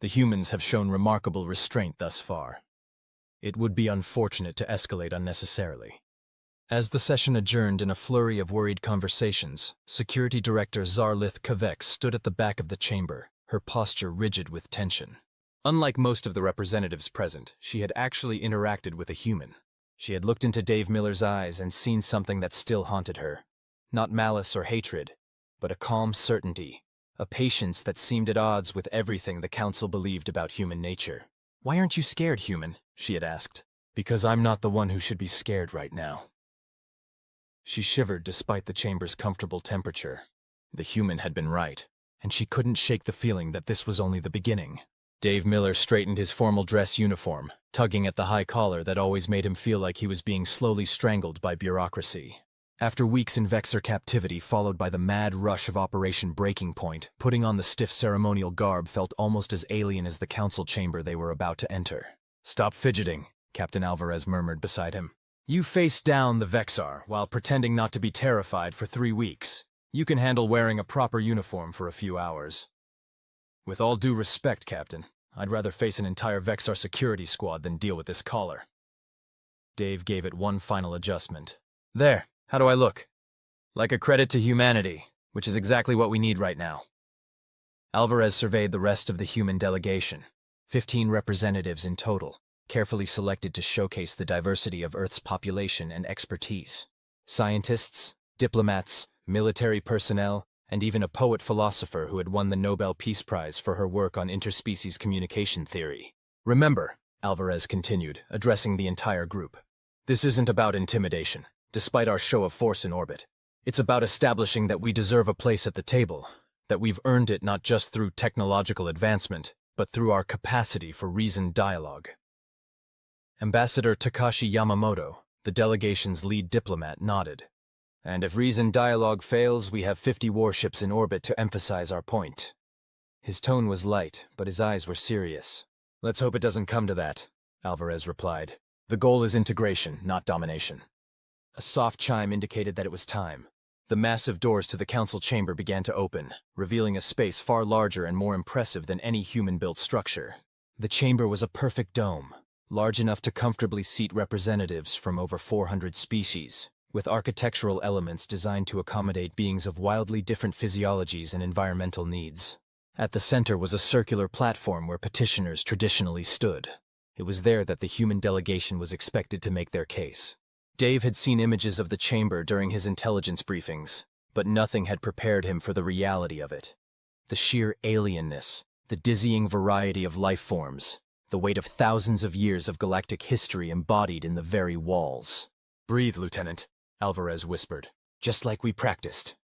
The humans have shown remarkable restraint thus far. It would be unfortunate to escalate unnecessarily. As the session adjourned in a flurry of worried conversations, Security Director Zarlith Kavex stood at the back of the chamber, her posture rigid with tension. Unlike most of the representatives present, she had actually interacted with a human. She had looked into Dave Miller's eyes and seen something that still haunted her. Not malice or hatred, but a calm certainty, a patience that seemed at odds with everything the Council believed about human nature. Why aren't you scared, human? She had asked. Because I'm not the one who should be scared right now. She shivered despite the chamber's comfortable temperature. The human had been right, and she couldn't shake the feeling that this was only the beginning. Dave Miller straightened his formal dress uniform, tugging at the high collar that always made him feel like he was being slowly strangled by bureaucracy. After weeks in Vex'ar captivity followed by the mad rush of Operation Breaking Point, putting on the stiff ceremonial garb felt almost as alien as the council chamber they were about to enter. Stop fidgeting, Captain Alvarez murmured beside him. You faced down the Vex'ar while pretending not to be terrified for 3 weeks. You can handle wearing a proper uniform for a few hours. With all due respect, Captain, I'd rather face an entire Vex'ar security squad than deal with this collar. Dave gave it one final adjustment. There, how do I look? Like a credit to humanity, which is exactly what we need right now. Alvarez surveyed the rest of the human delegation, 15 representatives in total, carefully selected to showcase the diversity of Earth's population and expertise. Scientists, diplomats, military personnel, and even a poet-philosopher who had won the Nobel Peace Prize for her work on interspecies communication theory. Remember, Alvarez continued, addressing the entire group, this isn't about intimidation, despite our show of force in orbit. It's about establishing that we deserve a place at the table, that we've earned it not just through technological advancement, but through our capacity for reasoned dialogue. Ambassador Takashi Yamamoto, the delegation's lead diplomat, nodded. And if reasoned dialogue fails, we have 50 warships in orbit to emphasize our point. His tone was light, but his eyes were serious. Let's hope it doesn't come to that, Alvarez replied. The goal is integration, not domination. A soft chime indicated that it was time. The massive doors to the council chamber began to open, revealing a space far larger and more impressive than any human-built structure. The chamber was a perfect dome, large enough to comfortably seat representatives from over 400 species, with architectural elements designed to accommodate beings of wildly different physiologies and environmental needs. At the center was a circular platform where petitioners traditionally stood. It was there that the human delegation was expected to make their case. Dave had seen images of the chamber during his intelligence briefings, but nothing had prepared him for the reality of it. The sheer alienness, the dizzying variety of life forms, the weight of thousands of years of galactic history embodied in the very walls. Breathe, Lieutenant, Alvarez whispered. Just like we practiced.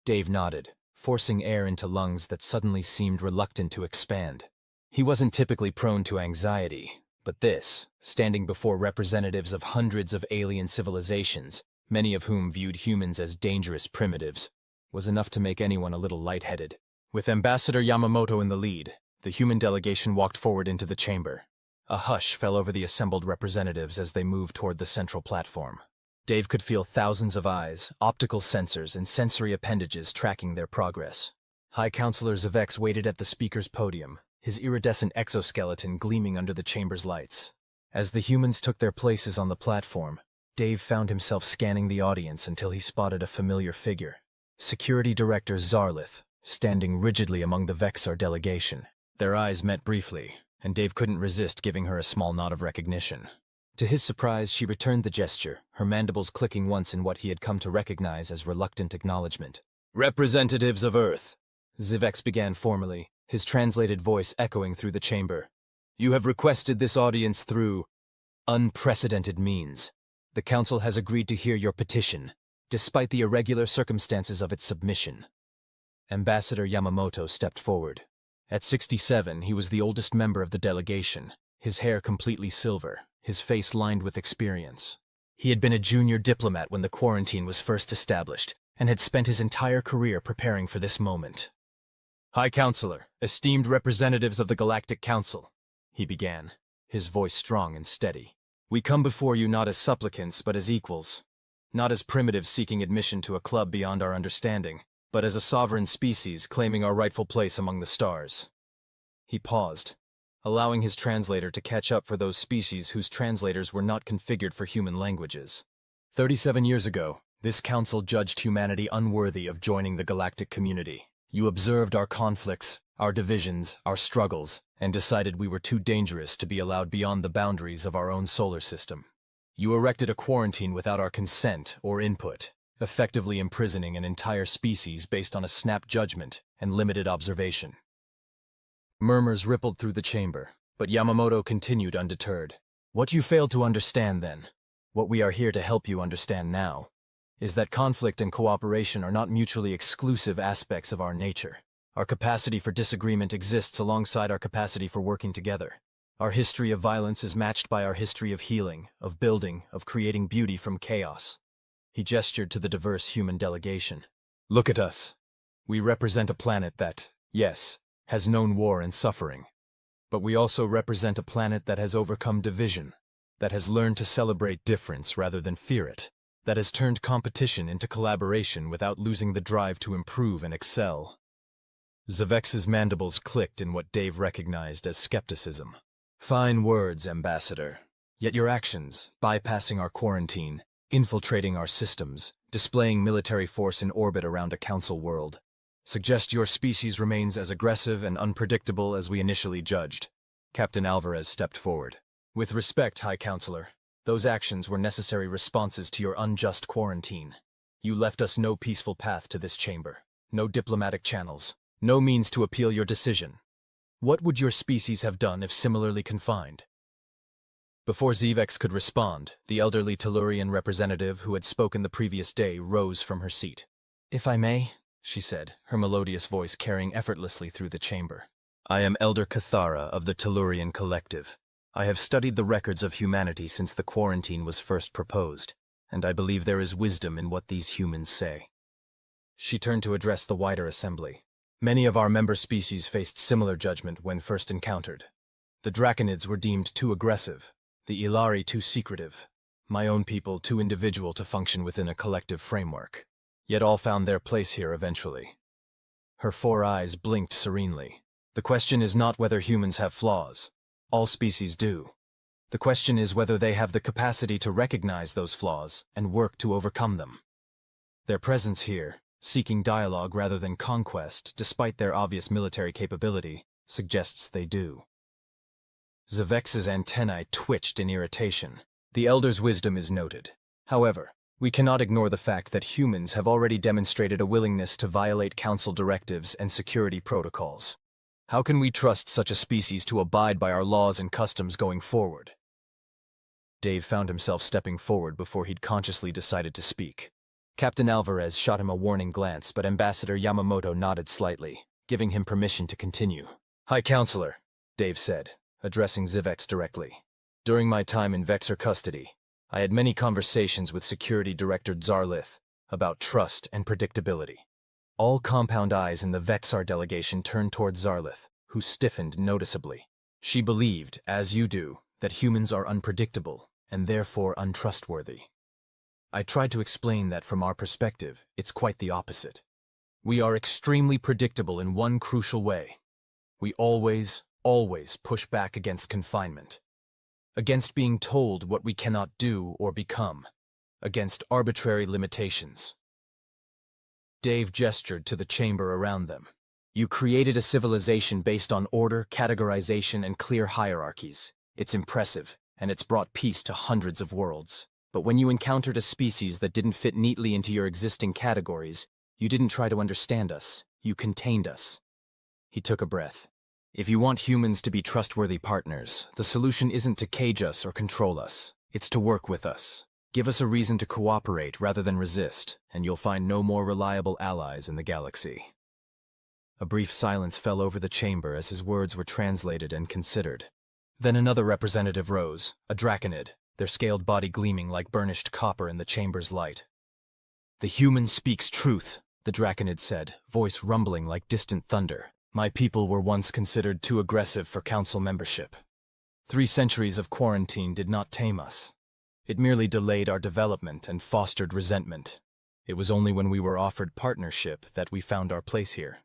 Dave nodded, forcing air into lungs that suddenly seemed reluctant to expand. He wasn't typically prone to anxiety, but this, standing before representatives of hundreds of alien civilizations, many of whom viewed humans as dangerous primitives, was enough to make anyone a little lightheaded. With Ambassador Yamamoto in the lead, the human delegation walked forward into the chamber. A hush fell over the assembled representatives as they moved toward the central platform. Dave could feel thousands of eyes, optical sensors, and sensory appendages tracking their progress. High Counselor Zavex waited at the speaker's podium, his iridescent exoskeleton gleaming under the chamber's lights. As the humans took their places on the platform, Dave found himself scanning the audience until he spotted a familiar figure. Security Director Zarlith, standing rigidly among the Vex'ar delegation. Their eyes met briefly, and Dave couldn't resist giving her a small nod of recognition. To his surprise, she returned the gesture, her mandibles clicking once in what he had come to recognize as reluctant acknowledgement. Representatives of Earth, Zavex began formally, his translated voice echoing through the chamber. You have requested this audience through unprecedented means. The Council has agreed to hear your petition, despite the irregular circumstances of its submission. Ambassador Yamamoto stepped forward. At 67, he was the oldest member of the delegation, his hair completely silver, his face lined with experience. He had been a junior diplomat when the quarantine was first established, and had spent his entire career preparing for this moment. High Counselor, esteemed representatives of the Galactic Council, he began, his voice strong and steady. We come before you not as supplicants, but as equals. Not as primitives seeking admission to a club beyond our understanding, but as a sovereign species claiming our rightful place among the stars. He paused, allowing his translator to catch up for those species whose translators were not configured for human languages. 37 years ago, this council judged humanity unworthy of joining the galactic community. You observed our conflicts, our divisions, our struggles, and decided we were too dangerous to be allowed beyond the boundaries of our own solar system. You erected a quarantine without our consent or input, effectively imprisoning an entire species based on a snap judgment and limited observation. Murmurs rippled through the chamber, but Yamamoto continued undeterred. What you failed to understand then, what we are here to help you understand now, is that conflict and cooperation are not mutually exclusive aspects of our nature. Our capacity for disagreement exists alongside our capacity for working together. Our history of violence is matched by our history of healing, of building, of creating beauty from chaos. He gestured to the diverse human delegation. Look at us. We represent a planet that, yes, has known war and suffering. But we also represent a planet that has overcome division, that has learned to celebrate difference rather than fear it, that has turned competition into collaboration without losing the drive to improve and excel. Zavex's mandibles clicked in what Dave recognized as skepticism. Fine words, Ambassador. Yet your actions, bypassing our quarantine, infiltrating our systems, displaying military force in orbit around a council world, suggest your species remains as aggressive and unpredictable as we initially judged. Captain Alvarez stepped forward. With respect, High Counselor, those actions were necessary responses to your unjust quarantine. You left us no peaceful path to this chamber, no diplomatic channels, no means to appeal your decision. What would your species have done if similarly confined? Before Zvex could respond, the elderly Tellurian representative who had spoken the previous day rose from her seat. If I may, she said, her melodious voice carrying effortlessly through the chamber. I am Elder Cathara of the Tellurian Collective. I have studied the records of humanity since the quarantine was first proposed, and I believe there is wisdom in what these humans say. She turned to address the wider assembly. Many of our member species faced similar judgment when first encountered. The Draconids were deemed too aggressive, the Ilari too secretive, my own people too individual to function within a collective framework. Yet all found their place here eventually. Her 4 eyes blinked serenely. The question is not whether humans have flaws. All species do. The question is whether they have the capacity to recognize those flaws and work to overcome them. Their presence here, seeking dialogue rather than conquest, despite their obvious military capability, suggests they do. Zavex's antennae twitched in irritation. The Elder's wisdom is noted. However, we cannot ignore the fact that humans have already demonstrated a willingness to violate Council directives and security protocols. How can we trust such a species to abide by our laws and customs going forward? Dave found himself stepping forward before he'd consciously decided to speak. Captain Alvarez shot him a warning glance, but Ambassador Yamamoto nodded slightly, giving him permission to continue. High Counselor, Dave said, addressing Zvex directly. During my time in Vex'ar custody, I had many conversations with Security Director Zarlith about trust and predictability. All compound eyes in the Vex'ar delegation turned toward Zarlith, who stiffened noticeably. She believed, as you do, that humans are unpredictable and therefore untrustworthy. I tried to explain that from our perspective, it's quite the opposite. We are extremely predictable in one crucial way. We always push back against confinement, against being told what we cannot do or become, against arbitrary limitations. Dave gestured to the chamber around them. You created a civilization based on order, categorization, and clear hierarchies. It's impressive, and it's brought peace to hundreds of worlds. But when you encountered a species that didn't fit neatly into your existing categories, you didn't try to understand us. You contained us. He took a breath. If you want humans to be trustworthy partners, the solution isn't to cage us or control us. It's to work with us. Give us a reason to cooperate rather than resist, and you'll find no more reliable allies in the galaxy. A brief silence fell over the chamber as his words were translated and considered. Then another representative rose, a Draconid, their scaled body gleaming like burnished copper in the chamber's light. The human speaks truth, the Draconid said, voice rumbling like distant thunder. My people were once considered too aggressive for council membership. 3 centuries of quarantine did not tame us. It merely delayed our development and fostered resentment. It was only when we were offered partnership that we found our place here.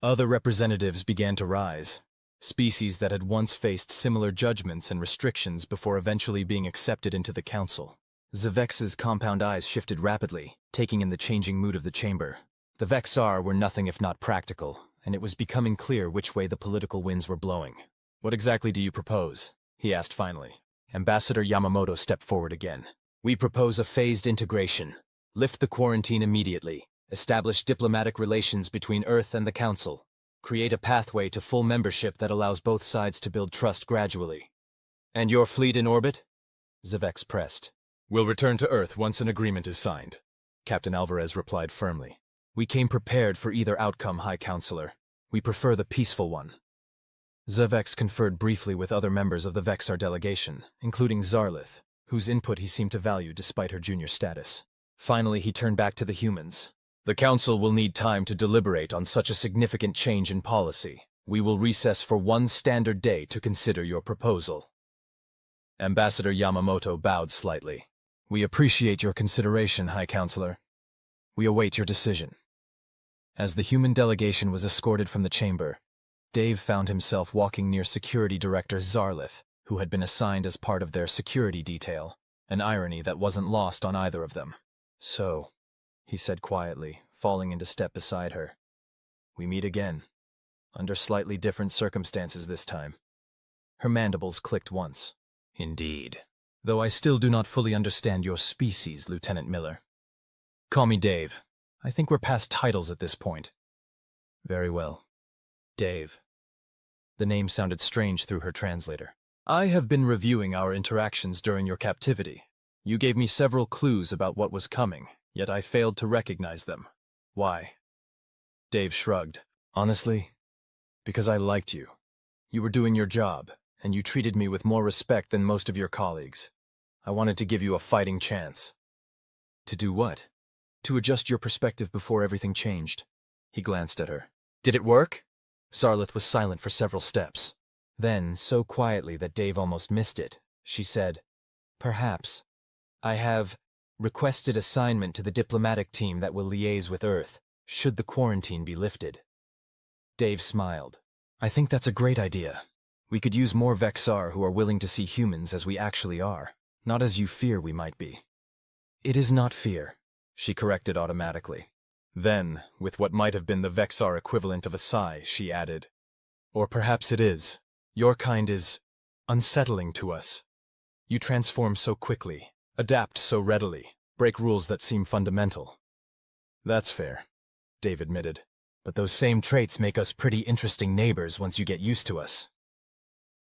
Other representatives began to rise, species that had once faced similar judgments and restrictions before eventually being accepted into the council. Zvex's compound eyes shifted rapidly, taking in the changing mood of the chamber. The Vex'ar were nothing if not practical, and it was becoming clear which way the political winds were blowing. What exactly do you propose? He asked finally. Ambassador Yamamoto stepped forward again. We propose a phased integration. Lift the quarantine immediately. Establish diplomatic relations between Earth and the Council. Create a pathway to full membership that allows both sides to build trust gradually. And your fleet in orbit? Zvex pressed. We'll return to Earth once an agreement is signed, Captain Alvarez replied firmly. We came prepared for either outcome, High Counselor. We prefer the peaceful one. Zvex conferred briefly with other members of the Vex'ar delegation, including Zarlith, whose input he seemed to value despite her junior status. Finally, he turned back to the humans. The Council will need time to deliberate on such a significant change in policy. We will recess for one standard day to consider your proposal. Ambassador Yamamoto bowed slightly. We appreciate your consideration, High Counselor. We await your decision. As the human delegation was escorted from the chamber, Dave found himself walking near Security Director Zarlith, who had been assigned as part of their security detail, an irony that wasn't lost on either of them. So, he said quietly, falling into step beside her. We meet again, under slightly different circumstances this time. Her mandibles clicked once. Indeed. Though I still do not fully understand your species, Lieutenant Miller. Call me Dave. I think we're past titles at this point. Very well. Dave. The name sounded strange through her translator. I have been reviewing our interactions during your captivity. You gave me several clues about what was coming, yet I failed to recognize them. Why? Dave shrugged. Honestly, because I liked you. You were doing your job, and you treated me with more respect than most of your colleagues. I wanted to give you a fighting chance. To do what? To adjust your perspective before everything changed. He glanced at her. Did it work? Zarlith was silent for several steps. Then, so quietly that Dave almost missed it, she said, Perhaps. I have requested assignment to the diplomatic team that will liaise with Earth, should the quarantine be lifted. Dave smiled. I think that's a great idea. We could use more Vex'ar who are willing to see humans as we actually are, not as you fear we might be. It is not fear, she corrected automatically. Then, with what might have been the Vex'ar equivalent of a sigh, she added, Or perhaps it is. Your kind is unsettling to us. You transform so quickly, adapt so readily, break rules that seem fundamental. That's fair, Dave admitted. But those same traits make us pretty interesting neighbors once you get used to us.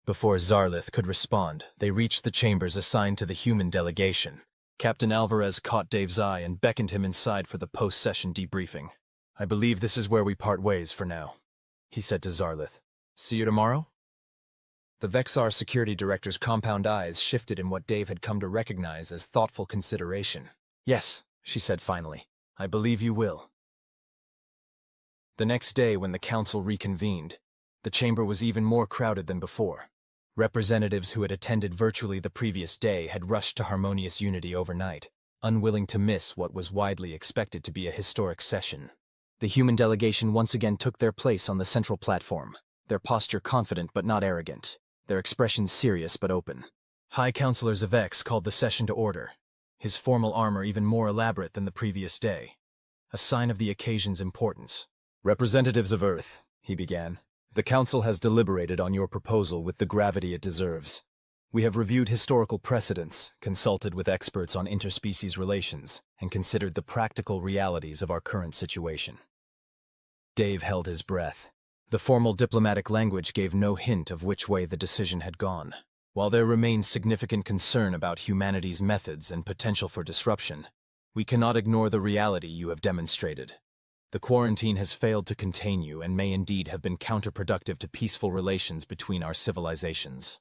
Before Zarlith could respond, they reached the chambers assigned to the human delegation. Captain Alvarez caught Dave's eye and beckoned him inside for the post-session debriefing. I believe this is where we part ways for now, he said to Zarlith. See you tomorrow? The Vex'ar security director's compound eyes shifted in what Dave had come to recognize as thoughtful consideration. Yes, she said finally. I believe you will. The next day, when the council reconvened, the chamber was even more crowded than before. Representatives who had attended virtually the previous day had rushed to harmonious unity overnight, unwilling to miss what was widely expected to be a historic session. The human delegation once again took their place on the central platform, their posture confident but not arrogant, their expressions serious but open. High Counselor Vex called the session to order, his formal armor even more elaborate than the previous day, a sign of the occasion's importance. Representatives of Earth, he began. The Council has deliberated on your proposal with the gravity it deserves. We have reviewed historical precedents, consulted with experts on interspecies relations, and considered the practical realities of our current situation. Dave held his breath. The formal diplomatic language gave no hint of which way the decision had gone. While there remains significant concern about humanity's methods and potential for disruption, we cannot ignore the reality you have demonstrated. The quarantine has failed to contain you and may indeed have been counterproductive to peaceful relations between our civilizations.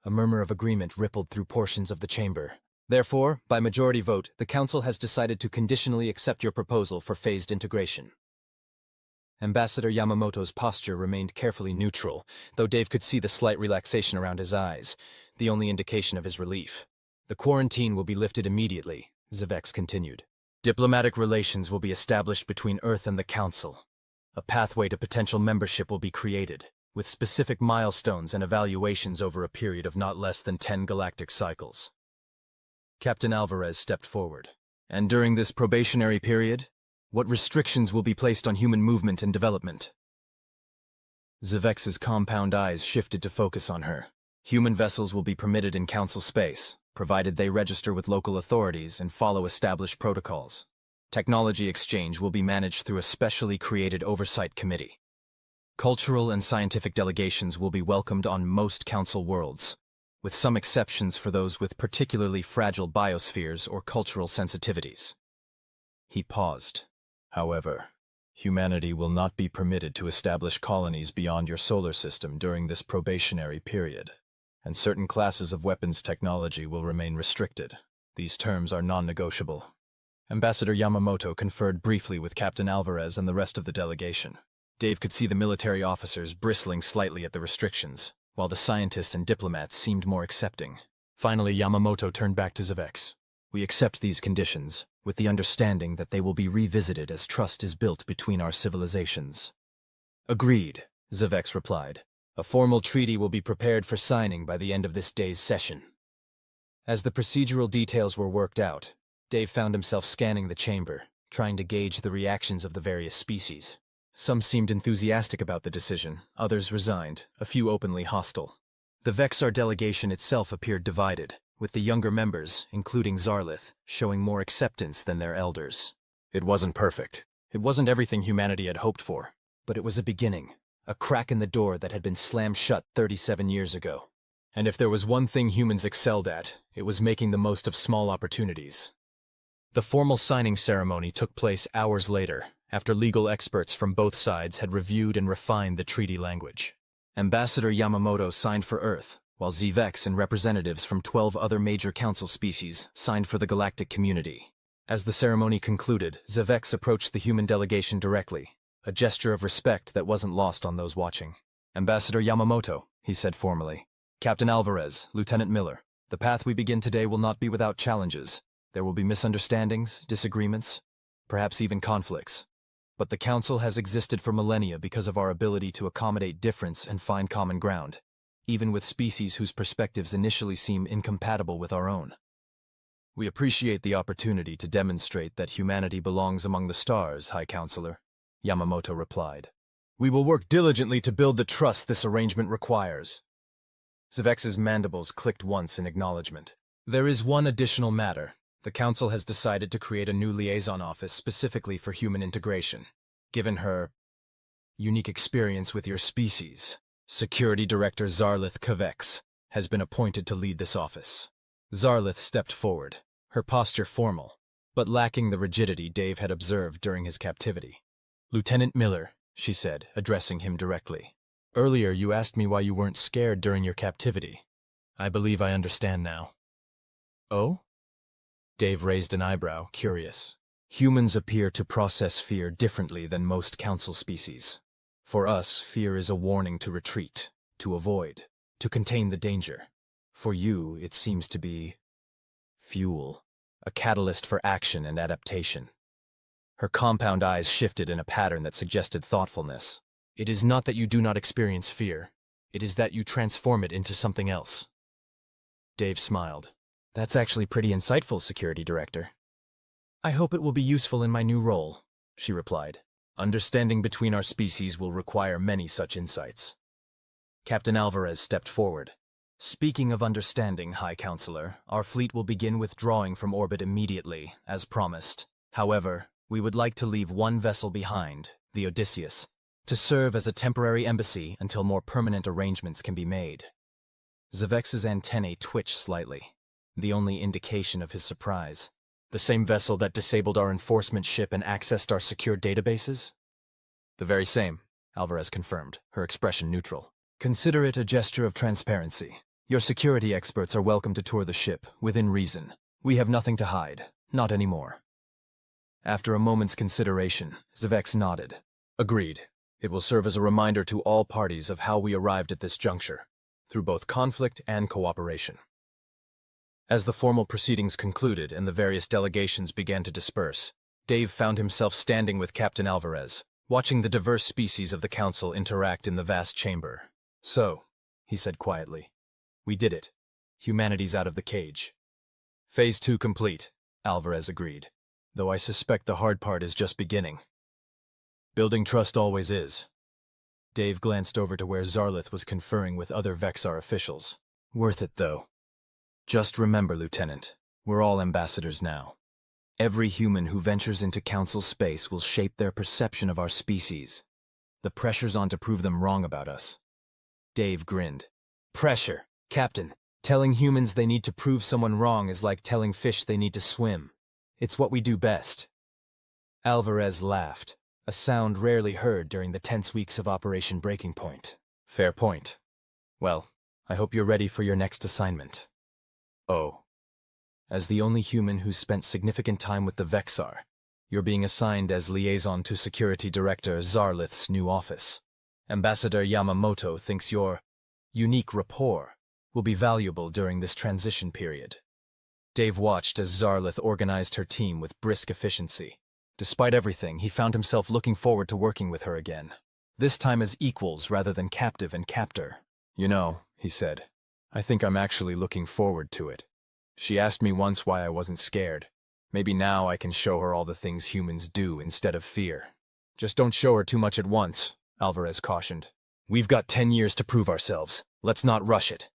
A murmur of agreement rippled through portions of the chamber. Therefore, by majority vote, the Council has decided to conditionally accept your proposal for phased integration. Ambassador Yamamoto's posture remained carefully neutral, though Dave could see the slight relaxation around his eyes, the only indication of his relief. The quarantine will be lifted immediately, Vex continued. Diplomatic relations will be established between Earth and the Council. A pathway to potential membership will be created, with specific milestones and evaluations over a period of not less than 10 galactic cycles. Captain Alvarez stepped forward. And during this probationary period, what restrictions will be placed on human movement and development? Zavex's compound eyes shifted to focus on her. Human vessels will be permitted in Council space, provided they register with local authorities and follow established protocols. Technology exchange will be managed through a specially created oversight committee. Cultural and scientific delegations will be welcomed on most Council worlds, with some exceptions for those with particularly fragile biospheres or cultural sensitivities. He paused. However, humanity will not be permitted to establish colonies beyond your solar system during this probationary period, and certain classes of weapons technology will remain restricted. These terms are non-negotiable. Ambassador Yamamoto conferred briefly with Captain Alvarez and the rest of the delegation. Dave could see the military officers bristling slightly at the restrictions, while the scientists and diplomats seemed more accepting. Finally, Yamamoto turned back to Zvex. We accept these conditions, with the understanding that they will be revisited as trust is built between our civilizations. Agreed, Zvex replied. A formal treaty will be prepared for signing by the end of this day's session. As the procedural details were worked out, Dave found himself scanning the chamber, trying to gauge the reactions of the various species. Some seemed enthusiastic about the decision, others resigned, a few openly hostile. The Vex'ar delegation itself appeared divided, with the younger members, including Zarlith, showing more acceptance than their elders. It wasn't perfect. It wasn't everything humanity had hoped for, but it was a beginning, a crack in the door that had been slammed shut 37 years ago. And if there was one thing humans excelled at, it was making the most of small opportunities. The formal signing ceremony took place hours later, after legal experts from both sides had reviewed and refined the treaty language. Ambassador Yamamoto signed for Earth, while Zvex and representatives from 12 other major council species signed for the galactic community. As the ceremony concluded, Zvex approached the human delegation directly, a gesture of respect that wasn't lost on those watching. Ambassador Yamamoto, he said formally. Captain Alvarez, Lieutenant Miller, the path we begin today will not be without challenges. There will be misunderstandings, disagreements, perhaps even conflicts. But the Council has existed for millennia because of our ability to accommodate difference and find common ground, even with species whose perspectives initially seem incompatible with our own. We appreciate the opportunity to demonstrate that humanity belongs among the stars, High Counselor, Yamamoto replied. We will work diligently to build the trust this arrangement requires. Zvex's mandibles clicked once in acknowledgement. There is one additional matter. The Council has decided to create a new liaison office specifically for human integration. Given her unique experience with your species, Security Director Zarlith Kavex has been appointed to lead this office. Zarlith stepped forward, her posture formal, but lacking the rigidity Dave had observed during his captivity. Lieutenant Miller, she said, addressing him directly. Earlier you asked me why you weren't scared during your captivity. I believe I understand now. Oh? Dave raised an eyebrow, curious. Humans appear to process fear differently than most council species. For us, fear is a warning to retreat, to avoid, to contain the danger. For you, it seems to be fuel, a catalyst for action and adaptation. Her compound eyes shifted in a pattern that suggested thoughtfulness. It is not that you do not experience fear. It is that you transform it into something else. Dave smiled. That's actually pretty insightful, Security Director. I hope it will be useful in my new role, she replied. Understanding between our species will require many such insights. Captain Alvarez stepped forward. Speaking of understanding, High Counselor, our fleet will begin withdrawing from orbit immediately, as promised. However, we would like to leave one vessel behind, the Odysseus, to serve as a temporary embassy until more permanent arrangements can be made. Zvex's antennae twitched slightly, the only indication of his surprise. The same vessel that disabled our enforcement ship and accessed our secure databases? The very same, Alvarez confirmed, her expression neutral. Consider it a gesture of transparency. Your security experts are welcome to tour the ship, within reason. We have nothing to hide, not anymore. After a moment's consideration, Zvex nodded. Agreed. It will serve as a reminder to all parties of how we arrived at this juncture, through both conflict and cooperation. As the formal proceedings concluded and the various delegations began to disperse, Dave found himself standing with Captain Alvarez, watching the diverse species of the Council interact in the vast chamber. So, he said quietly, we did it. Humanity's out of the cage. Phase 2 complete, Alvarez agreed, though I suspect the hard part is just beginning. Building trust always is. Dave glanced over to where Zarlith was conferring with other Vex'ar officials. Worth it, though. Just remember, Lieutenant, we're all ambassadors now. Every human who ventures into Council space will shape their perception of our species. The pressure's on to prove them wrong about us. Dave grinned. Pressure, Captain. Telling humans they need to prove someone wrong is like telling fish they need to swim. It's what we do best. Alvarez laughed, a sound rarely heard during the tense weeks of Operation Breaking Point. Fair point. Well, I hope you're ready for your next assignment. Oh. As the only human who's spent significant time with the Vex'ar, You're being assigned as liaison to Security Director Zarlith's new office. Ambassador Yamamoto thinks your unique rapport will be valuable during this transition period. Dave watched as Zarlith organized her team with brisk efficiency. Despite everything, he found himself looking forward to working with her again. This time as equals rather than captive and captor. You know, he said, I think I'm actually looking forward to it. She asked me once why I wasn't scared. Maybe now I can show her all the things humans do instead of fear. Just don't show her too much at once, Alvarez cautioned. We've got 10 years to prove ourselves. Let's not rush it.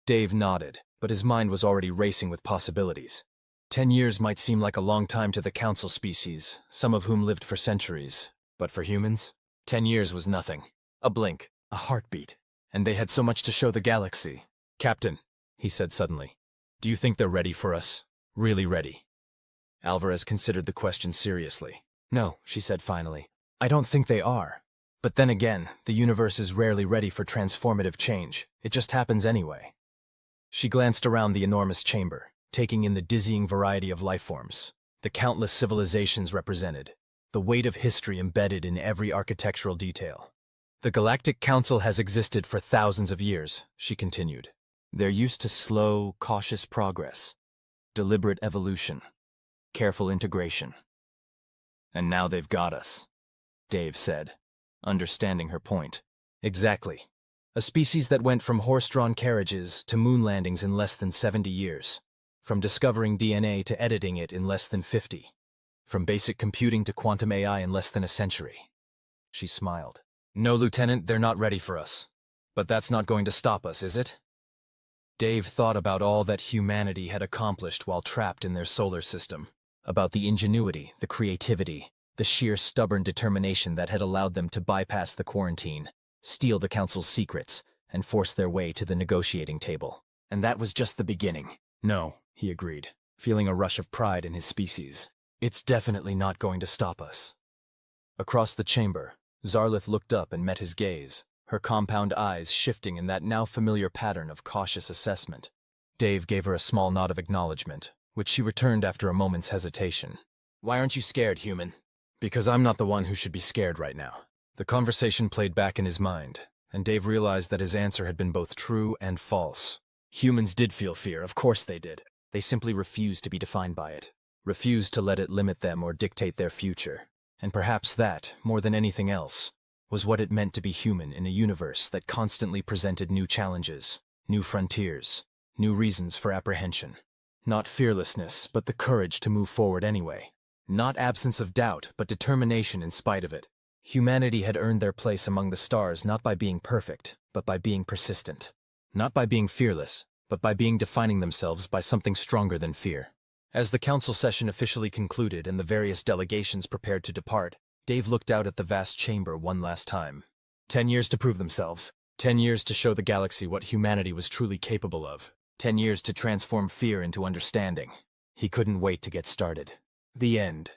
Dave nodded, but his mind was already racing with possibilities. 10 years might seem like a long time to the council species, some of whom lived for centuries. But for humans, 10 years was nothing. A blink, a heartbeat. And they had so much to show the galaxy. Captain, he said suddenly, do you think they're ready for us? Really ready? Alvarez considered the question seriously. No, she said finally. I don't think they are. But then again, the universe is rarely ready for transformative change. It just happens anyway. She glanced around the enormous chamber, taking in the dizzying variety of lifeforms, the countless civilizations represented, the weight of history embedded in every architectural detail. The Galactic Council has existed for thousands of years, she continued. They're used to slow, cautious progress, deliberate evolution, careful integration. And now they've got us, Dave said, understanding her point. Exactly. A species that went from horse-drawn carriages to moon landings in less than 70 years. From discovering DNA to editing it in less than 50. From basic computing to quantum AI in less than a century. She smiled. No, Lieutenant, they're not ready for us. But that's not going to stop us, is it? Dave thought about all that humanity had accomplished while trapped in their solar system. About the ingenuity, the creativity, the sheer stubborn determination that had allowed them to bypass the quarantine, steal the Council's secrets, and force their way to the negotiating table. And that was just the beginning. No, he agreed, feeling a rush of pride in his species. It's definitely not going to stop us. Across the chamber, Zarlith looked up and met his gaze, her compound eyes shifting in that now familiar pattern of cautious assessment. Dave gave her a small nod of acknowledgement, which she returned after a moment's hesitation. Why aren't you scared, human? Because I'm not the one who should be scared right now. The conversation played back in his mind, and Dave realized that his answer had been both true and false. Humans did feel fear, of course they did. They simply refused to be defined by it, refused to let it limit them or dictate their future. And perhaps that, more than anything else, was what it meant to be human in a universe that constantly presented new challenges, new frontiers, new reasons for apprehension. Not fearlessness, but the courage to move forward anyway. Not absence of doubt, but determination in spite of it. Humanity had earned their place among the stars not by being perfect, but by being persistent. Not by being fearless, but by defining themselves by something stronger than fear. As the council session officially concluded and the various delegations prepared to depart, Dave looked out at the vast chamber one last time. 10 years to prove themselves. 10 years to show the galaxy what humanity was truly capable of. 10 years to transform fear into understanding. He couldn't wait to get started. The end.